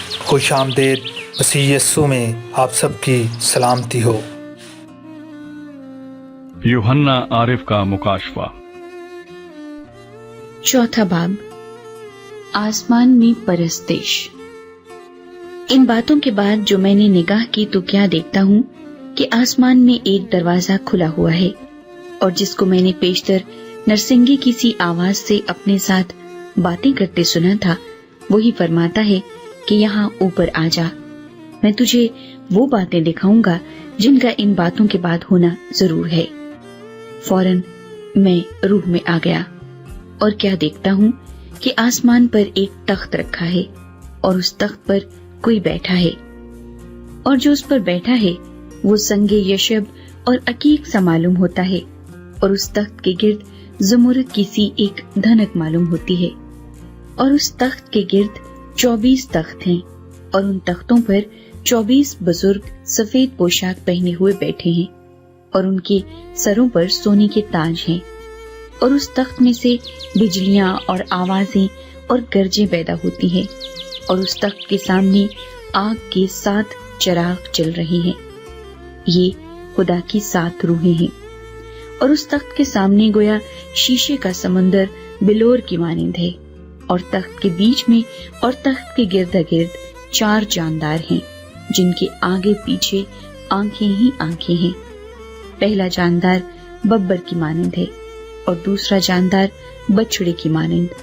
خوش آمدید مسیح یسوع میں آپ سب کی سلامتی ہو۔ یوحنا عارف کا مکاشفہ، چوتھا باب، آسمان میں پرستش۔ ان باتوں کے بعد جو میں نے نگاہ کی تو کیا دیکھتا ہوں کہ آسمان میں ایک دروازہ کھلا ہوا ہے، اور جس کو میں نے پیشتر نرسنگی کی سی آواز سے اپنے ساتھ باتیں کرتے سنا تھا، وہی فرماتا ہے کہ یہاں اوپر آ جا، میں تجھے وہ باتیں دکھاؤں گا جن کا ان باتوں کے بعد ہونا ضرور ہے۔ فوراً میں روح میں آ گیا، اور کیا دیکھتا ہوں کہ آسمان پر ایک تخت رکھا ہے، اور اس تخت پر کوئی بیٹھا ہے، اور جو اس پر بیٹھا ہے وہ سنگ یشب اور عقیق سا معلوم ہوتا ہے، اور اس تخت کے گرد زمرد کی سی ایک دھنک معلوم ہوتی ہے، اور اس تخت کے گرد 24 تخت ہیں، اور ان تختوں پر 24 بزرگ سفید پوشاک پہنے ہوئے بیٹھے ہیں، اور ان کے سروں پر سونے کے تاج ہیں، اور اس تخت میں سے بجلیاں اور آوازیں اور گرجیں پیدا ہوتی ہیں، اور اس تخت کے سامنے آگ کے 7 چراغ جل رہے ہیں، یہ خدا کی 7 روحیں ہیں، اور اس تخت کے سامنے گویا شیشے کا سمندر بلور کی مانند ہے، اور تخت کے بیچ میں اور تخت کے گرد گرد 4 جاندار ہیں، جن کے آگے پیچھے آنکھیں ہی آنکھیں ہیں۔ پہلا جاندار ببر کی مانند ہے، اور دوسرا جاندار بچڑے کی مانند،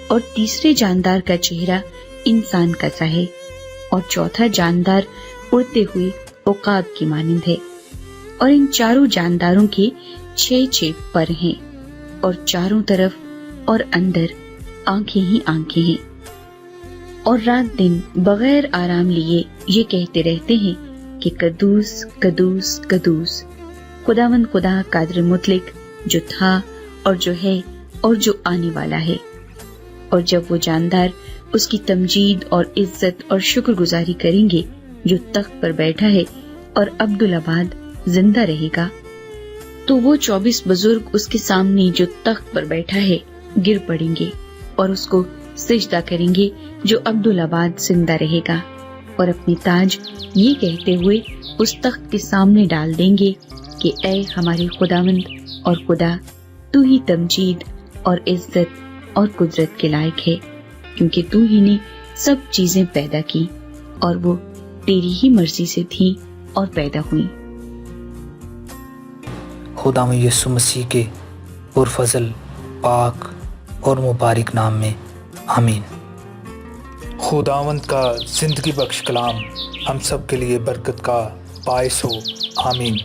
اور تیسرے جاندار کا چہرہ انسان کا سا ہے، اور چوتھا جاندار اڑتے ہوئے عقاب کی مانند ہے، اور ان 4 جانداروں کے 6 پر ہیں، اور چاروں طرف اور اندر آنکھیں ہی آنکھیں ہیں، اور رات دن بغیر آرام لیے یہ کہتے رہتے ہیں کہ قدوس قدوس قدوس خداوند خدا قادر مطلق، جو تھا اور جو ہے اور جو آنے والا ہے۔ اور جب وہ جاندار اس کی تمجید اور عزت اور شکر گزاری کریں گے جو تخت پر بیٹھا ہے اور ابدالآباد زندہ رہے گا، تو وہ 24 بزرگ اس کے سامنے جو تخت پر بیٹھا ہے گر پڑیں گے اور اس کو سجدہ کریں گے جو عبدالآباد زندہ رہے گا، اور اپنے تاج یہ کہتے ہوئے اس تخت کے سامنے ڈال دیں گے کہ اے ہمارے خداوند اور خدا، تو ہی تمجید اور عزت اور قدرت کے لائق ہے، کیونکہ تو ہی نے سب چیزیں پیدا کی، اور وہ تیری ہی مرضی سے تھی اور پیدا ہوئی۔ خداوند یسوع مسیح کے پرفضل، پاک اور مبارک نام میں آمین۔ خداوند کا زندگی بخش کلام ہم سب کے لیے برکت کا باعث ہو، آمین۔